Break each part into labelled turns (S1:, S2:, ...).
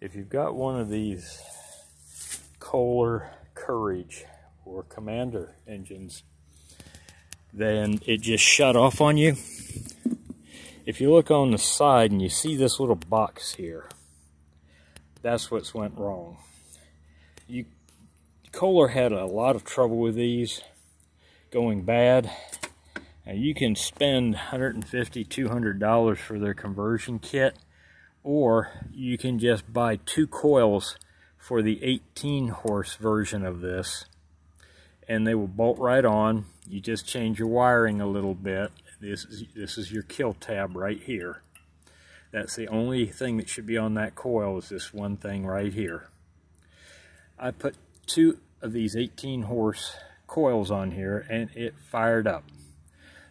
S1: If you've got one of these Kohler Courage or Commander engines, then it just shut off on you. If you look on the side and you see this little box here, that's what's went wrong. Kohler had a lot of trouble with these going bad. And you can spend $150, $200 for their conversion kit, or you can just buy 2 coils for the 18 horse version of this, and they will bolt right on. You just change your wiring a little bit. This is your kill tab right here. That's the only thing that should be on that coil, is this one thing right here. I put 2 of these 18 horse coils on here and it fired up.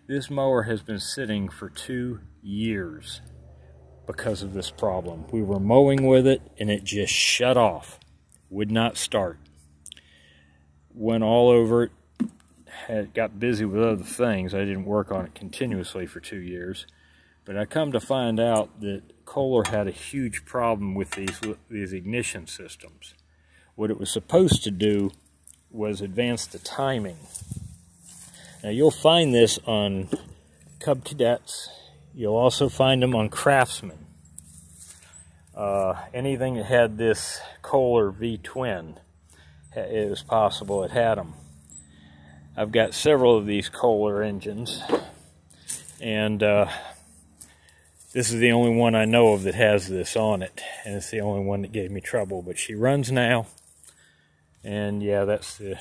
S1: This mower has been sitting for 2 years because of this problem. We were mowing with it and it just shut off. Would not start. Went all over it. Got busy with other things. I didn't work on it continuously for 2 years. But I come to find out that Kohler had a huge problem with these ignition systems. What it was supposed to do was advance the timing. Now you'll find this on Cub Cadets. You'll also find them on Craftsman. Anything that had this Kohler V-Twin, it was possible it had them. I've got several of these Kohler engines, and this is the only one I know of that has this on it, and it's the only one that gave me trouble. But she runs now, and yeah, that's the